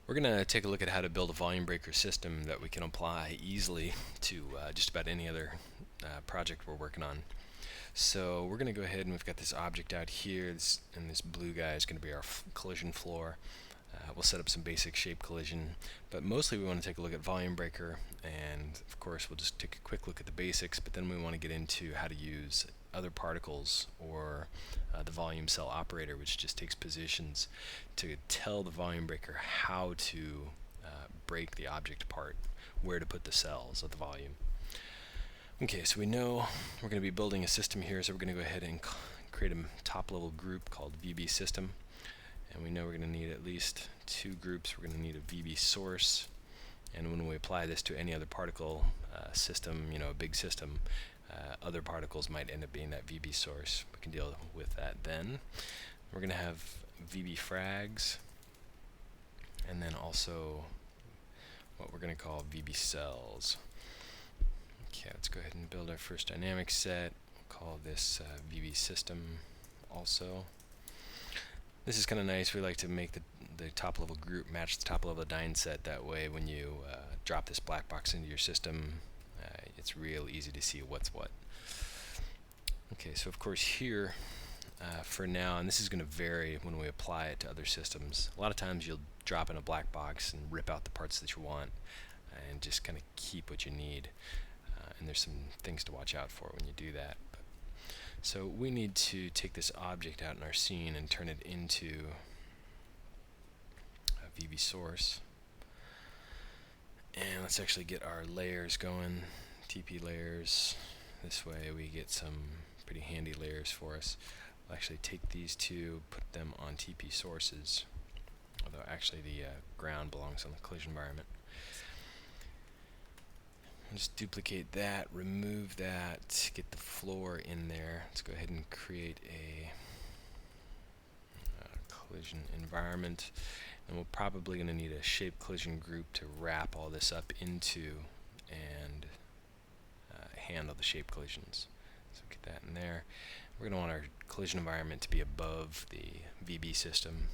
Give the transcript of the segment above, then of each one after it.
We're going to take a look at how to build a volume breaker system that we can apply easily to just about any other project we're working on. So we're going to go ahead and we've got this object out here, and this blue guy is going to be our collision floor. We'll set up some basic shape collision, but mostly we want to take a look at volume breaker, and of course we'll just take a quick look at the basics, but then we want to get into how to use other particles or the VolumeCell operator, which just takes positions to tell the volume breaker how to break the object apart, where to put the cells of the volume. Okay, so we know we're going to be building a system here, so we're going to go ahead and create a top-level group called VB system. And we know we're going to need at least 2 groups. We're going to need a VB source, and when we apply this to any other particle system, a big system, other particles might end up being that VB source. We can deal with that then. We're going to have VB frags, and then also what we're going to call VB cells. Okay, let's go ahead and build our first dynamic set. We'll call this VB system also. This is kind of nice. We like to make the top level group match the top level dyne set. That way when you drop this black box into your system, it's real easy to see what's what. Okay, so of course here for now, and this is going to vary when we apply it to other systems. A lot of times you'll drop in a black box and rip out the parts that you want and just kind of keep what you need. And there's some things to watch out for when you do that. So we need to take this object out in our scene and turn it into a VB source. And let's actually get our layers going, TP layers. This way we get some pretty handy layers for us. We'll actually take these two, put them on TP sources, although actually the ground belongs on the collision environment. Just duplicate that, remove that, get the floor in there. Let's go ahead and create a collision environment, and we're probably going to need a shape collision group to wrap all this up into and handle the shape collisions. So get that in there. We're going to want our collision environment to be above the VB system.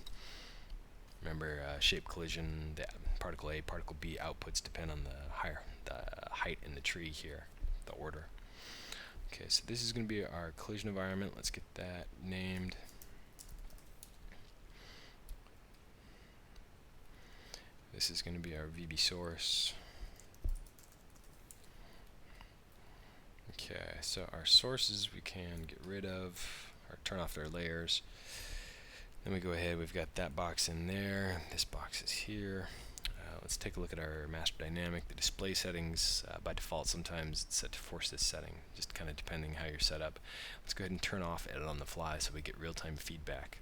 Remember, shape collision, the particle A, particle B outputs depend on the height in the tree here, the order. Okay, so this is going to be our collision environment. Let's get that named. This is going to be our VB source. Okay, so our sources we can get rid of or turn off their layers. Then we go ahead, we've got that box in there, this box is here. Let's take a look at our master dynamic. The display settings, by default sometimes it's set to force this setting, just kind of depending how you're set up. Let's go ahead and turn off edit on the fly so we get real-time feedback.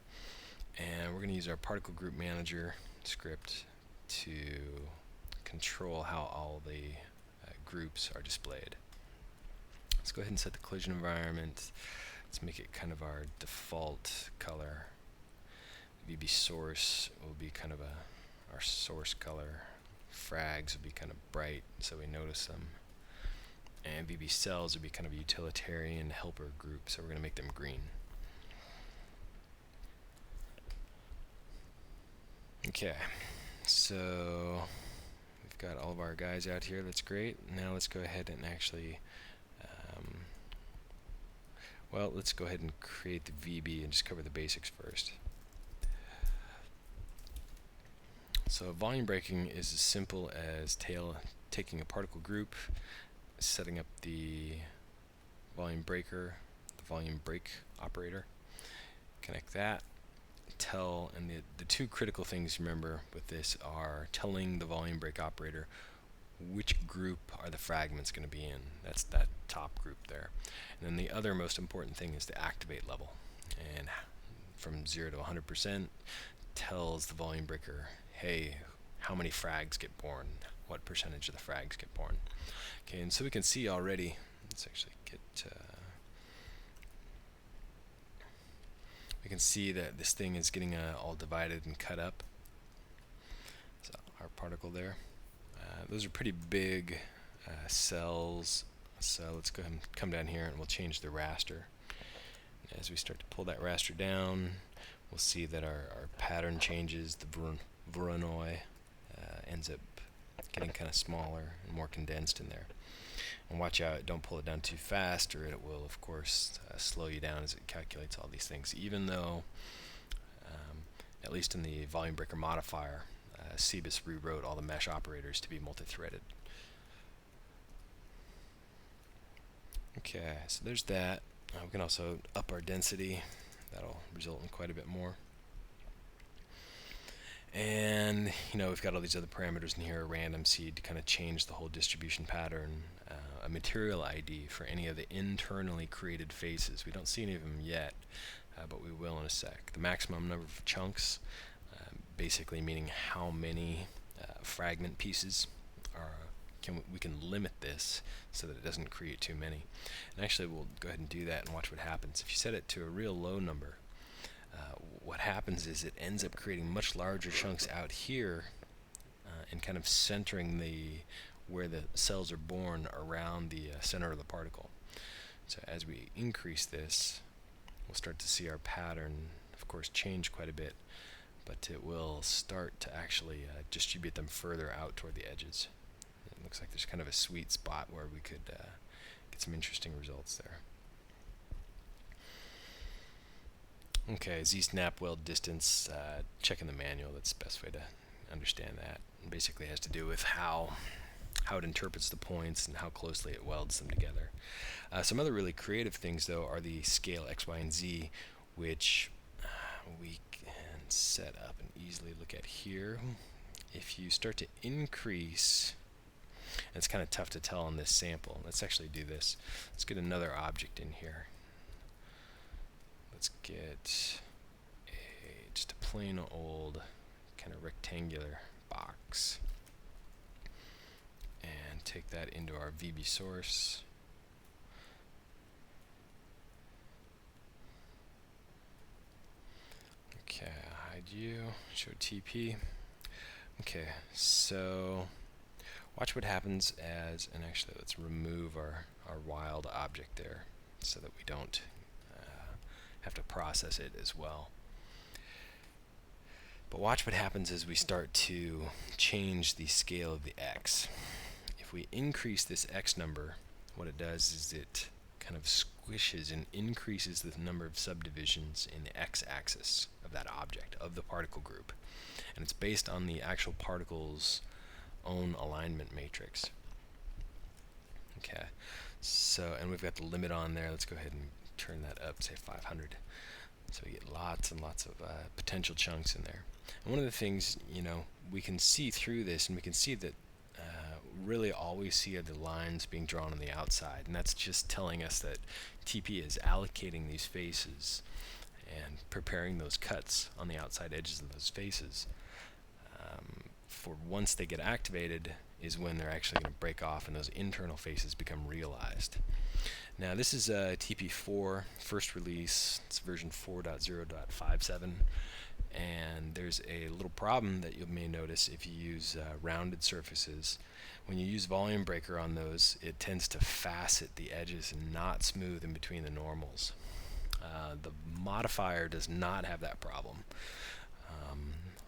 And we're going to use our particle group manager script to control how all the groups are displayed. Let's go ahead and set the collision environment. Let's make it kind of our default color. VB source will be kind of our source color. Frags will be kind of bright so we notice them. And VB cells will be kind of a utilitarian helper group, so we're going to make them green. Okay, so we've got all of our guys out here. That's great. Now let's go ahead and actually let's go ahead and create the VB and just cover the basics first. So volume breaking is as simple as taking a particle group, setting up the volume breaker, the volume break operator, connect that, and the two critical things remember with this are telling the volume break operator which group are the fragments going to be in. That's that top group there. And then the other most important thing is the activate level. And from 0 to 100% tells the volume breaker, hey, how many frags get born? What percentage of the frags get born? Okay, and so we can see already, let's actually get, we can see that this thing is getting all divided and cut up. So our particle there. Those are pretty big cells, so let's go ahead and come down here and we'll change the raster. As we start to pull that raster down, we'll see that our pattern changes, the Voronoi ends up getting kind of smaller and more condensed in there. And watch out, don't pull it down too fast, or it will, of course, slow you down as it calculates all these things. Even though, at least in the VolumeBreaker modifier, CBIS rewrote all the mesh operators to be multi-threaded. Okay, so there's that. We can also up our density. That'll result in quite a bit more. And we've got all these other parameters in here, a random seed to kind of change the whole distribution pattern, a material ID for any of the internally created faces. We don't see any of them yet, but we will in a sec. The maximum number of chunks, basically meaning how many fragment pieces we can limit this so that it doesn't create too many. And actually we'll go ahead and do that and watch what happens. If you set it to a real low number, what happens is it ends up creating much larger chunks out here and kind of centering where the cells are born around the center of the particle. So as we increase this, we'll start to see our pattern, of course, change quite a bit, but it will start to actually distribute them further out toward the edges. It looks like there's kind of a sweet spot where we could get some interesting results there. Okay, Z-snap weld distance, check in the manual. That's the best way to understand that. It basically has to do with how it interprets the points and how closely it welds them together. Some other really creative things, though, are the scale X, Y, and Z, which we can set up and easily look at here. If you start to increase, and it's kind of tough to tell on this sample. Let's actually do this. Let's get another object in here. Let's get just a plain old kind of rectangular box and take that into our VB source. Okay, hide you, show TP. Okay, so watch what happens and actually let's remove our wild object there so that we don't have to process it as well. But watch what happens as we start to change the scale of the X. If we increase this X number, what it does is it kind of squishes and increases the number of subdivisions in the X-axis of that object, of the particle group. And it's based on the actual particle's own alignment matrix. Okay, so, and we've got the limit on there. Let's go ahead and turn that up, say 500. So we get lots and lots of potential chunks in there. And one of the things, we can see through this, and we can see that really all we see are the lines being drawn on the outside, and that's just telling us that TP is allocating these faces and preparing those cuts on the outside edges of those faces for once they get activated is when they're actually going to break off and those internal faces become realized. Now this is TP4 first release. It's version 4.0.57, and there's a little problem that you may notice if you use rounded surfaces. When you use VolumeBreaker on those, it tends to facet the edges and not smooth in between the normals. The modifier does not have that problem.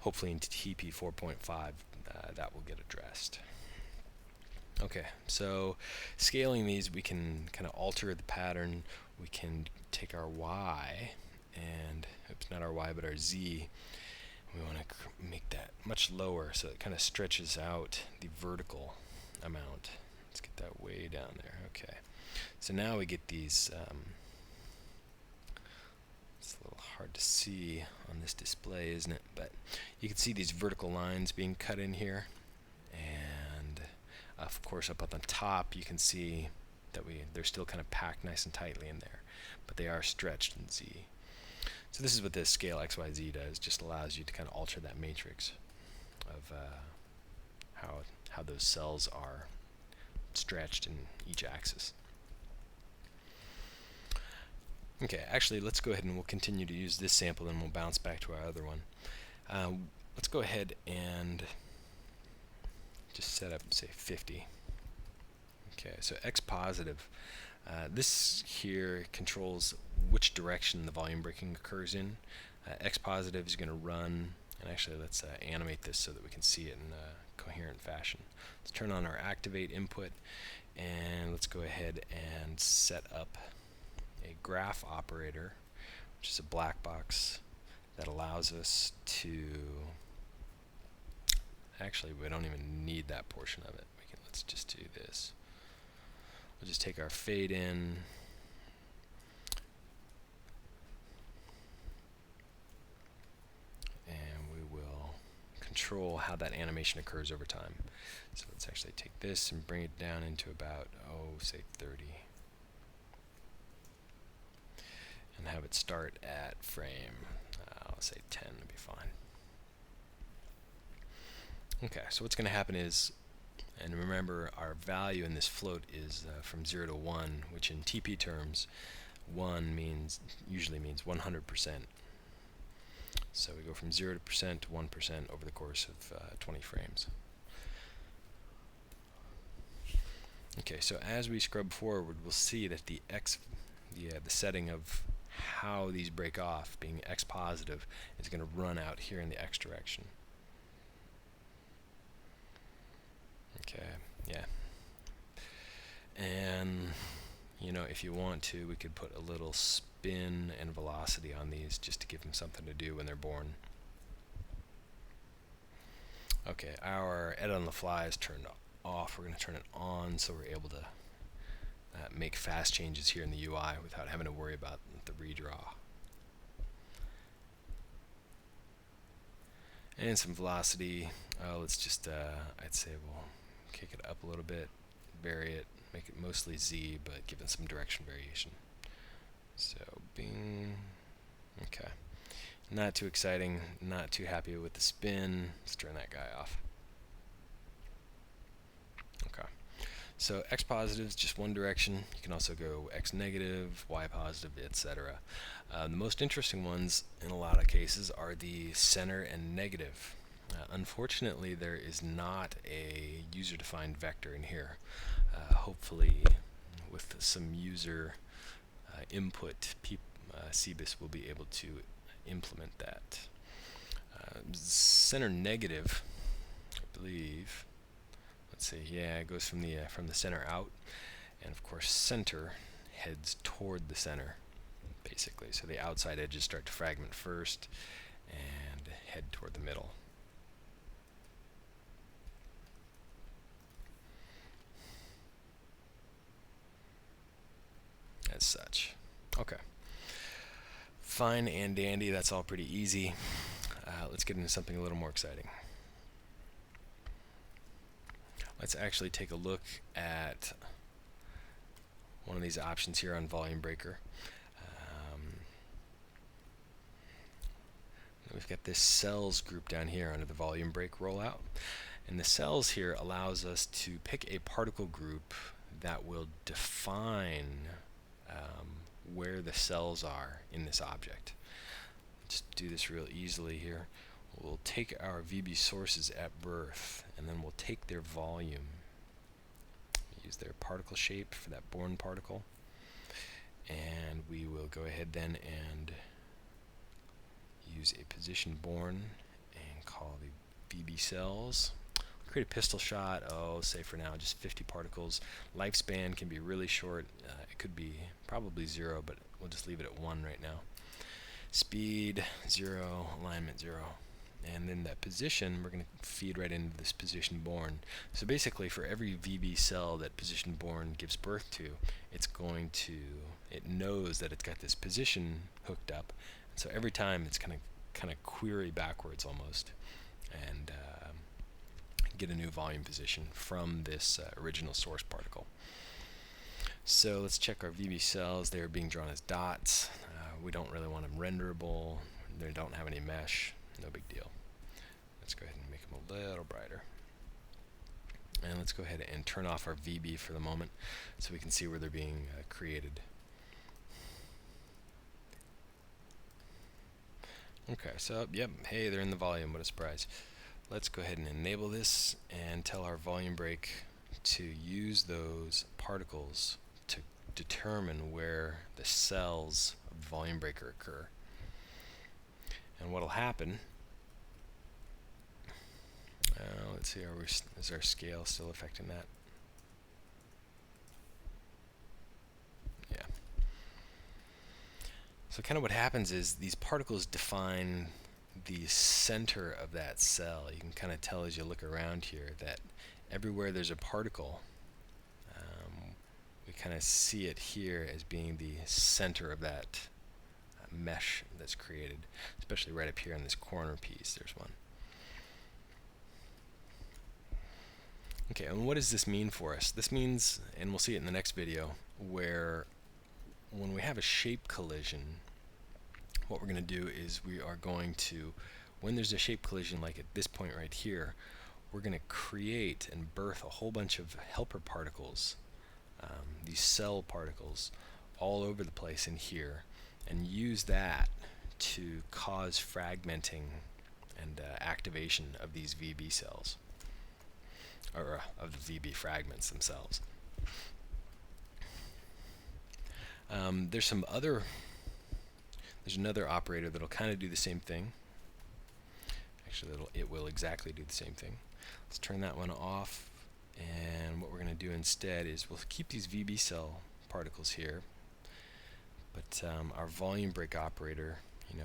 Hopefully in TP 4.5 that will get addressed. Okay, so scaling these, we can kind of alter the pattern. We can take our Y and, oops, not our Y, but our Z. We want to make that much lower so it kind of stretches out the vertical amount. Let's get that way down there. Okay, so now we get these, it's a little hard to see on this display, isn't it? But you can see these vertical lines being cut in here, and of course up on the top you can see that they're still kind of packed nice and tightly in there, but they are stretched in Z. So this is what this scale XYZ does, just allows you to kind of alter that matrix of how those cells are stretched in each axis. Okay, actually let's go ahead and we'll continue to use this sample and we'll bounce back to our other one. Let's go ahead and just set up, say, 50. Okay, so X positive. This here controls which direction the volume breaking occurs in. X positive is going to run And actually, let's animate this so that we can see it in a coherent fashion. Let's turn on our activate input, and let's go ahead and set up a graph operator, which is a black box that allows us to, actually we don't even need that portion of it. Let's just do this. We'll just take our fade in, and we will control how that animation occurs over time. So let's actually take this and bring it down into about, say 30. And have it start at frame, I'll say 10 would be fine. Okay, so what's going to happen is, and remember our value in this float is from 0 to 1, which in TP terms, 1 usually means 100%. So we go from 0% to 1% over the course of 20 frames. Okay, so as we scrub forward, we'll see that the setting of how these break off, being x positive, is going to run out here in the x direction. Okay, yeah. And if you want to, we could put a little spin and velocity on these just to give them something to do when they're born. Okay, our edit on the fly is turned off. We're going to turn it on so we're able to make fast changes here in the UI without having to worry about the redraw. And some velocity. Let's just, I'd say we'll kick it up a little bit, vary it, make it mostly Z, but give it some direction variation. So, bing. Okay. Not too exciting, not too happy with the spin. Let's turn that guy off. Okay. So x positive is just one direction. You can also go x negative, y positive, etc. The most interesting ones in a lot of cases are the center and negative. Unfortunately, there is not a user-defined vector in here. Hopefully, with some user input, CBIS will be able to implement that. Center negative, I believe. Let's see. Yeah, it goes from the center out, and of course, center heads toward the center, basically. So the outside edges start to fragment first and head toward the middle. As such. Okay. Fine and dandy, that's all pretty easy. Let's get into something a little more exciting. Let's actually take a look at one of these options here on VolumeBreaker. We've got this cells group down here under the VolumeBreak rollout. And the cells here allows us to pick a particle group that will define where the cells are in this object. Just do this real easily here. We'll take our VB sources at birth, and then we'll take their volume. Use their particle shape for that born particle. And we will go ahead then and use a position born and call the VBCells. Create a pistol shot, say for now just 50 particles. Lifespan can be really short. It could be probably 0, but we'll just leave it at 1 right now. Speed 0, alignment 0. And then that position, we're going to feed right into this position born. So basically, for every VB cell that position born gives birth to, it knows that it's got this position hooked up. And so every time it's kind of query backwards almost, and get a new volume position from this original source particle. So let's check our VB cells. They are being drawn as dots. We don't really want them renderable. They don't have any mesh. No big deal. Let's go ahead and make them a little brighter. And let's go ahead and turn off our VB for the moment so we can see where they're being created. Okay, so yep, hey, they're in the volume. What a surprise. Let's go ahead and enable this and tell our VolumeBreak to use those particles to determine where the cells of VolumeBreaker occur. And what will happen let's see, is our scale still affecting that? Yeah. So kind of what happens is these particles define the center of that cell. You can kind of tell as you look around here that everywhere there's a particle, we kind of see it here as being the center of that mesh that's created, especially right up here in this corner piece. There's one. Okay, and what does this mean for us? This means, and we'll see it in the next video, where when we have a shape collision, what we're going to do is we are going to, when there's a shape collision like at this point right here, we're going to create and birth a whole bunch of helper particles, these cell particles, all over the place in here, and use that to cause fragmenting and activation of these VB cells, or of the VB fragments themselves. There's another operator that'll kind of do the same thing. Actually, it will exactly do the same thing. Let's turn that one off, and what we're going to do instead is we'll keep these VB cell particles here, but our VolumeBreak operator,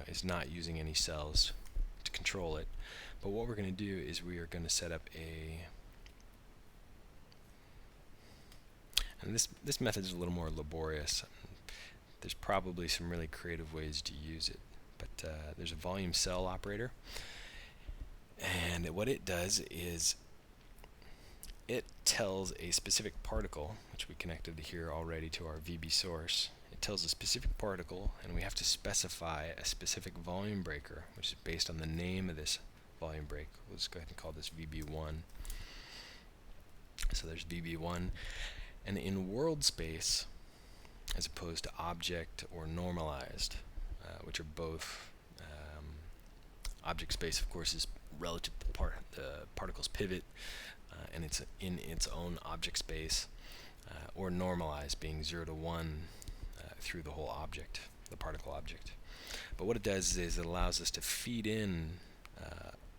is not using any cells to control it. But what we're going to do is we are going to set up and this method is a little more laborious. There's probably some really creative ways to use it, but there's a VolumeCell operator, and what it does is it tells a specific particle, which we connected here already to our VB source. It tells a specific particle, and we have to specify a specific volume breaker, which is based on the name of this volume break. Let's go ahead and call this VB1. So there's VB1, and in world space, as opposed to object or normalized, which are both, object space, of course, is relative to the particle's pivot, and it's in its own object space, or normalized being 0 to 1 through the whole object, the particle object. But what it does is it allows us to feed in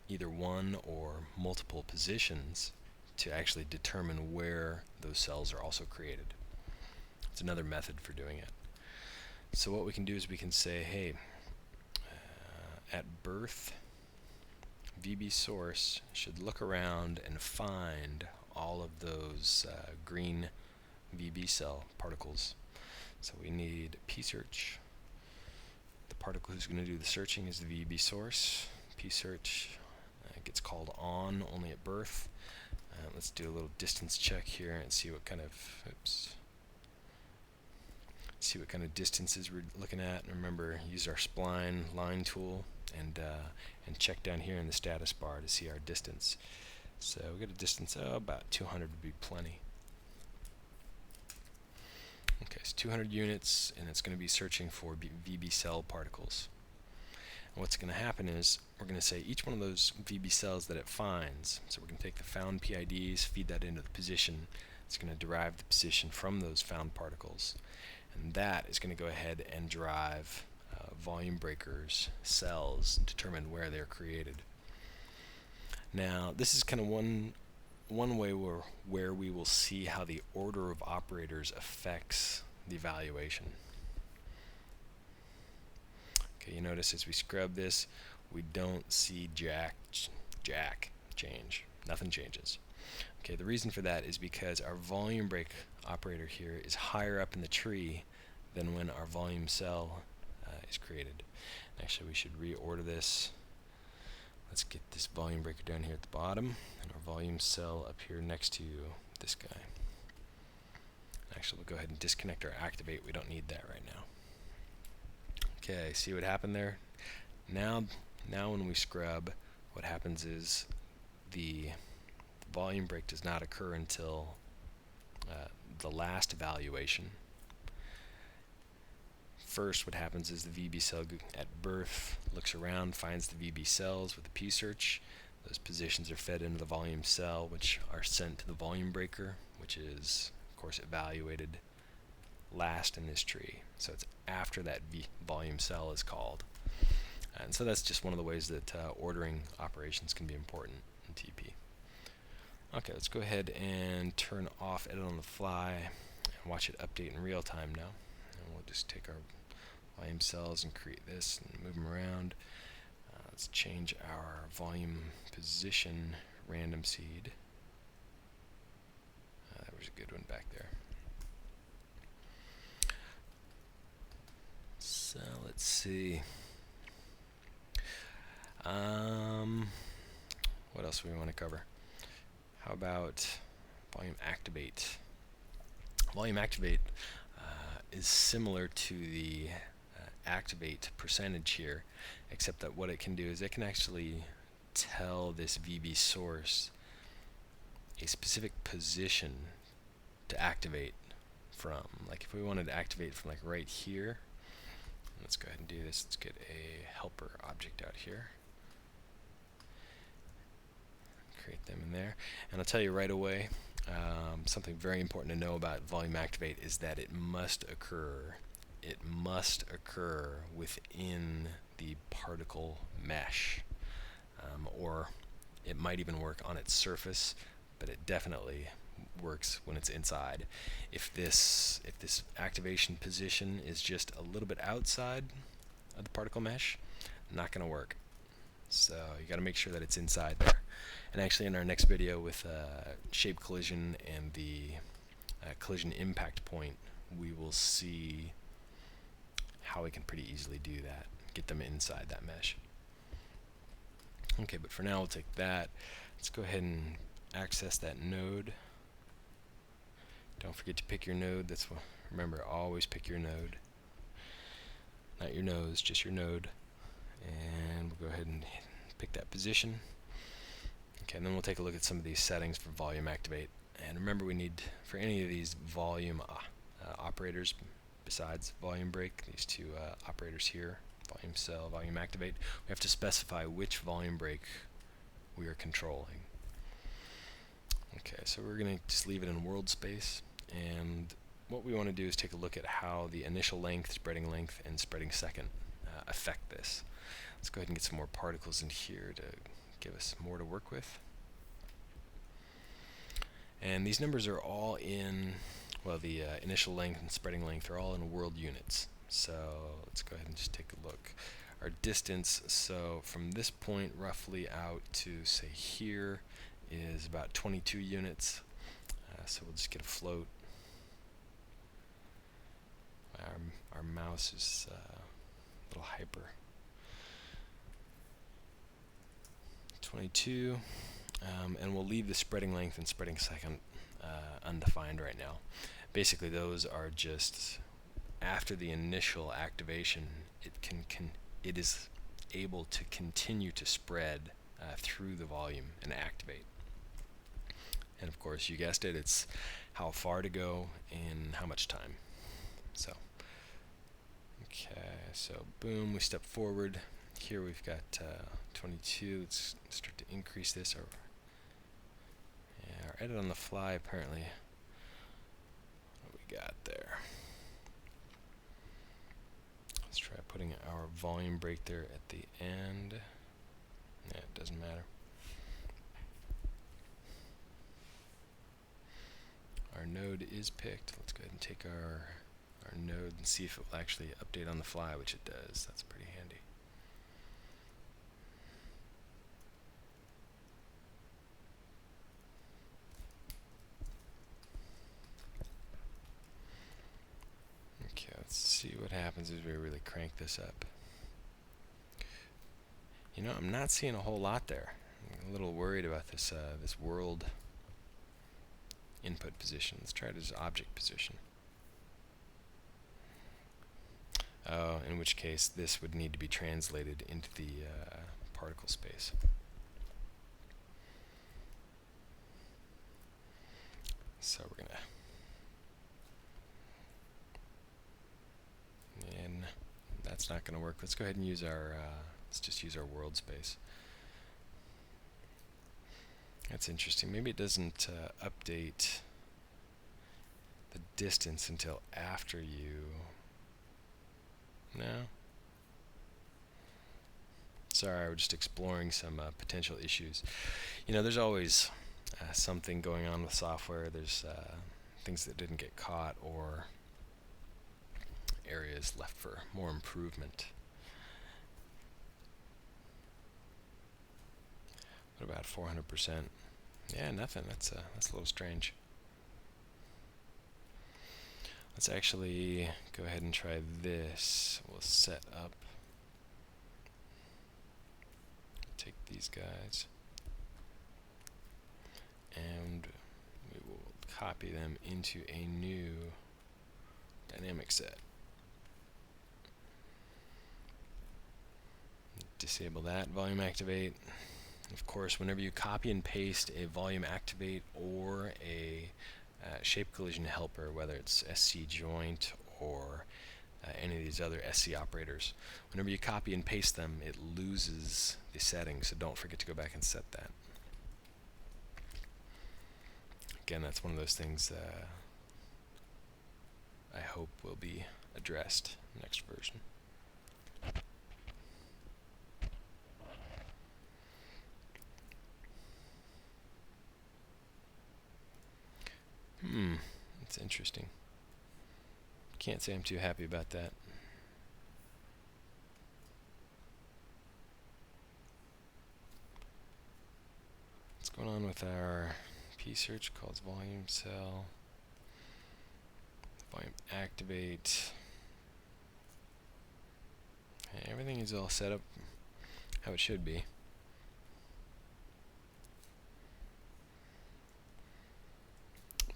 either one or multiple positions to actually determine where those cells are also created. It's another method for doing it. So what we can do is we can say, hey, at birth, VB source should look around and find all of those green VB cell particles. So we need psearch. The particle who's going to do the searching is the VB source. psearch gets called on only at birth. Let's do a little distance check here and see what kind of distances we're looking at. And remember, use our spline line tool and check down here in the status bar to see our distance. So we get a distance about 200 would be plenty. Okay, so 200 units, and it's going to be searching for VB cell particles. And what's going to happen is we're going to say each one of those VB cells that it finds, so we're going to take the found PIDs, feed that into the position. It's going to derive the position from those found particles, and that is going to go ahead and drive volume breakers cells, determine where they're created. Now, this is kind of one way where we will see how the order of operators affects the evaluation. Okay, you notice as we scrub this, we don't see jack change. Nothing changes. Okay, the reason for that is because our volume break operator here is higher up in the tree than when our volume cell is created. Actually, we should reorder this. Let's get this volume breaker down here at the bottom, and our volume cell up here next to this guy. Actually, we'll go ahead and disconnect our activate. We don't need that right now. Okay, see what happened there? Now when we scrub, what happens is the volume break does not occur until the last evaluation. First, what happens is the VB cell at birth looks around, finds the VB cells with the psearch. Those positions are fed into the volume cell, which are sent to the volume breaker, which is, of course, evaluated last in this tree. So it's after that volume cell is called. And so that's just one of the ways that ordering operations can be important in TP. Okay, let's go ahead and turn off edit on the fly and watch it update in real time now. And we'll just take our volume cells and create this and move them around. Let's change our volume position random seed. That was a good one back there. So let's see. What else do we want to cover? How about VolumeActivate? VolumeActivate is similar to the activate percentage here, except that what it can do is it can actually tell this VB source a specific position to activate from. Like if we wanted to activate from like right here, let's go ahead and do this. Let's get a helper object out here. Create them in there. And I'll tell you right away, something very important to know about VolumeActivate is that it must occur within the particle mesh, or it might even work on its surface, but it definitely works when it's inside. If this activation position is just a little bit outside of the particle mesh, not going to work. So you got to make sure that it's inside there. And actually in our next video with shape collision and the collision impact point, we will see how we can pretty easily do that, get them inside that mesh. Okay, but for now we'll take that. Let's go ahead and access that node. Don't forget to pick your node. That's what, remember, always pick your node. Not your nose, just your node. And we'll go ahead and pick that position. Okay, and then we'll take a look at some of these settings for VolumeActivate. And remember, we need, for any of these volume operators besides VolumeBreak, these two operators here, VolumeCell, VolumeActivate, we have to specify which VolumeBreak we are controlling. Okay, so we're going to just leave it in world space, and what we want to do is take a look at how the initial length, spreading length, and spreading second affect this. Let's go ahead and get some more particles in here to give us more to work with. And these numbers are all in, well, the initial length and spreading length are all in world units. So let's go ahead and just take a look. Our distance, so from this point roughly out to, say, here, is about 22 units. So we'll just get a float. Our mouse is a little hyper. 22, and we'll leave the spreading length and spreading second undefined right now. Basically, those are just after the initial activation. It is able to continue to spread through the volume and activate. And of course, you guessed it, it's how far to go in how much time. So, okay, so boom, we step forward. Here we've got 22. Let's start to increase this. Our edit on the fly, apparently. What we got there? Let's try putting our volume break there at the end. Yeah, it doesn't matter. Our node is picked. Let's go ahead and take our node and see if it will actually update on the fly, which it does. That's pretty handy. Okay, let's see what happens as we really crank this up. You know, I'm not seeing a whole lot there. I'm a little worried about this this world input position. Let's try it as object position. In which case this would need to be translated into the particle space. So we're gonna, and that's not gonna work. Let's go ahead and use our let's just use our world space. That's interesting. Maybe it doesn't update the distance until after you. No? Sorry, we're just exploring some potential issues. You know, there's always something going on with software. There's things that didn't get caught or areas left for more improvement. What about 400%? Yeah, nothing. That's a little strange. Let's actually go ahead and try this. We'll set up, take these guys, and we will copy them into a new dynamic set. Disable that, VolumeActivate. Of course, whenever you copy and paste a VolumeActivate or a shape collision helper, whether it's SC joint or any of these other SC operators, whenever you copy and paste them, it loses the settings, so don't forget to go back and set that. Again, that's one of those things I hope will be addressed in the next version. That's interesting. Can't say I'm too happy about that. What's going on with our P-search called VolumeCell? VolumeActivate. Okay, everything is all set up how it should be.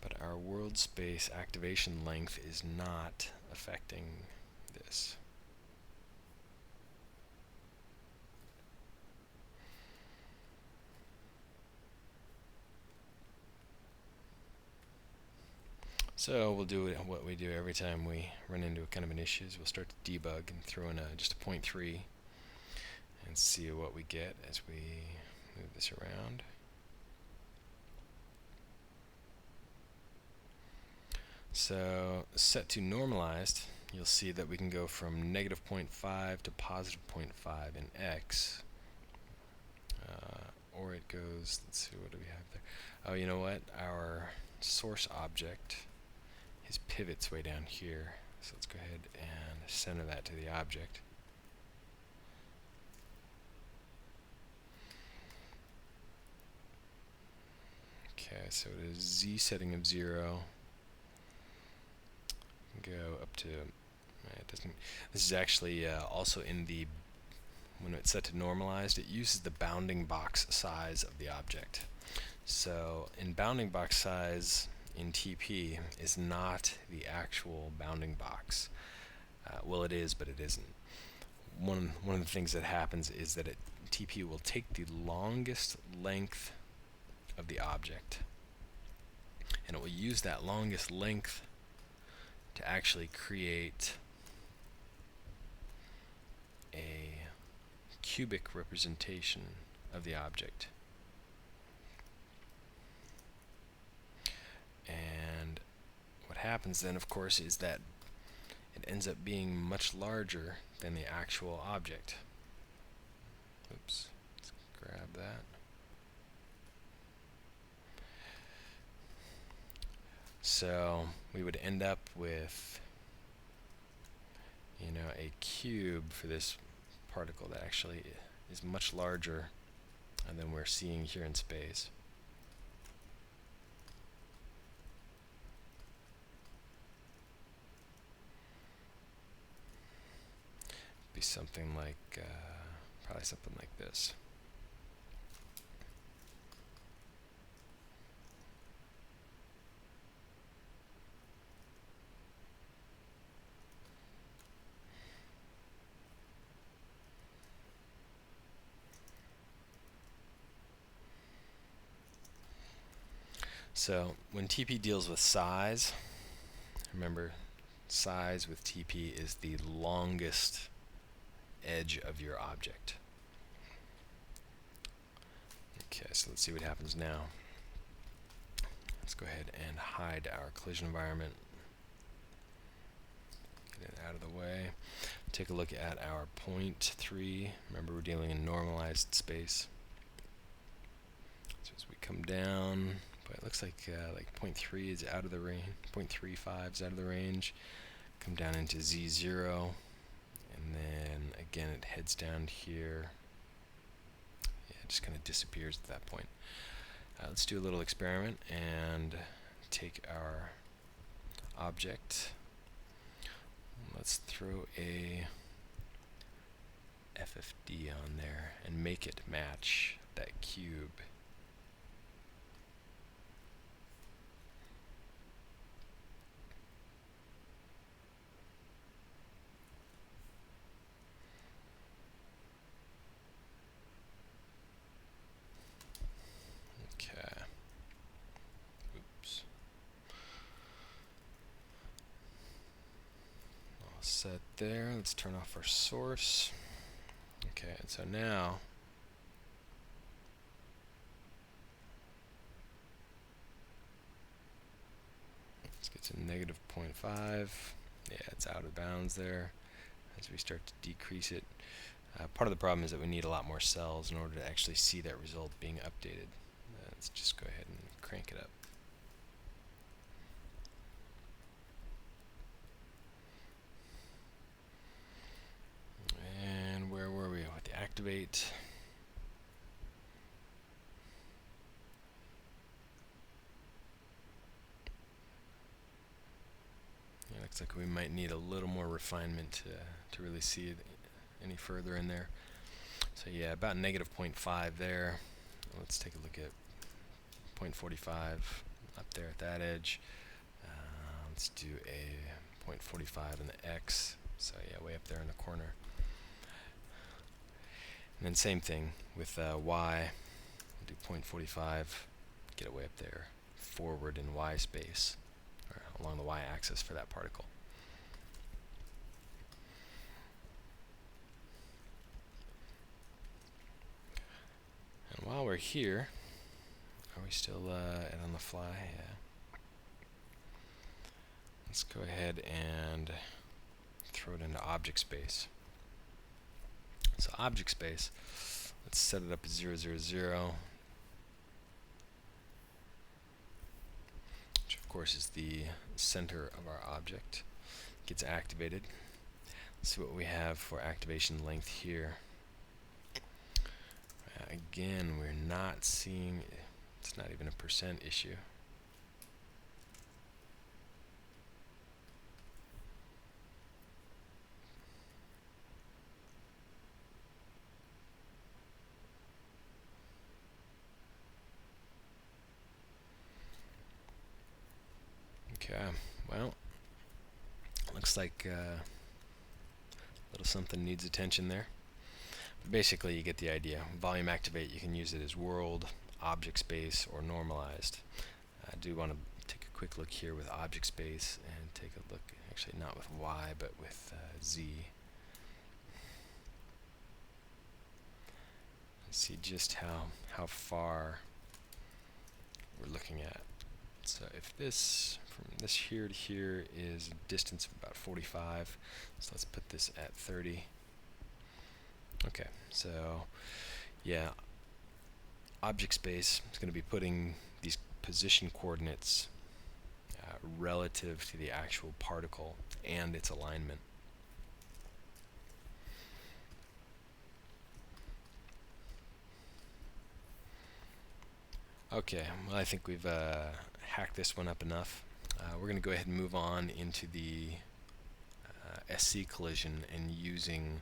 But our world space activation length is not affecting this. So we'll do what we do every time we run into a kind of an issue. We'll start to debug and throw in just a 0.3 and see what we get as we move this around. So set to normalized, you'll see that we can go from negative 0.5 to positive 0.5 in X. Or it goes, let's see, what do we have there? Oh, you know what? Our source object, his pivot's way down here. So let's go ahead and center that to the object. Okay, so it is Z setting of 0. Go up to, it doesn't, this is actually also in the, when it's set to normalized, it uses the bounding box size of the object. So in bounding box size in TP is not the actual bounding box. Well, it is, but it isn't. One of the things that happens is that TP will take the longest length of the object, and it will use that longest length to actually create a cubic representation of the object. And what happens then, of course, is that it ends up being much larger than the actual object. Oops, let's grab that. So we would end up with, you know, a cube for this particle that actually is much larger than we're seeing here in space. Be something like, probably something like this. So when TP deals with size, remember, size with TP is the longest edge of your object. Okay, so let's see what happens now. Let's go ahead and hide our collision environment. Get it out of the way. Take a look at our 0.3. Remember, we're dealing in normalized space. So as we come down, but it looks like 0.3 is out of the range, 0.35 is out of the range. Come down into Z0, and then again it heads down here. Yeah, it just kind of disappears at that point. Let's do a little experiment and take our object. Let's throw a FFD on there and make it match that cube. Okay. Oops. All set there. Let's turn off our source. Okay, and so now let's get to negative 0.5. Yeah, it's out of bounds there as we start to decrease it. Part of the problem is that we need a lot more cells in order to actually see that result being updated. Let's just go ahead and crank it up. And where were we with the activate? Yeah, looks like we might need a little more refinement to really see it any further in there. So yeah, about negative 0.5 there. Let's take a look at 0.45 up there at that edge. Let's do a 0.45 in the X. So yeah, way up there in the corner. And then same thing with Y. We'll do 0.45, get it way up there, forward in Y space, or along the Y axis for that particle. And while we're here, are we still on the fly? Yeah. Let's go ahead and throw it into object space. So object space, let's set it up as 0, 0, 0, which of course is the center of our object. Gets activated. Let's see what we have for activation length here. Again, we're not seeing, it's not even a percent issue. Okay, well, looks like a little something needs attention there. But basically, you get the idea. VolumeActivate, you can use it as world, object space, or normalized. I do want to take a quick look here with object space and take a look, actually not with Y, but with Z. See just how far we're looking at. So if this, from this here to here, is a distance of about 45, so let's put this at 30. Okay, so yeah, object space is going to be putting these position coordinates relative to the actual particle and its alignment. Okay, well, I think we've hacked this one up enough. We're going to go ahead and move on into the SC collision and using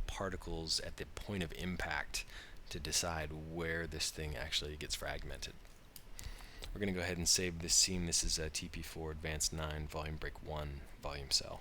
particles at the point of impact to decide where this thing actually gets fragmented. We're going to go ahead and save this scene. This is TP4 Advanced 9 VolumeBreak 1 VolumeCell.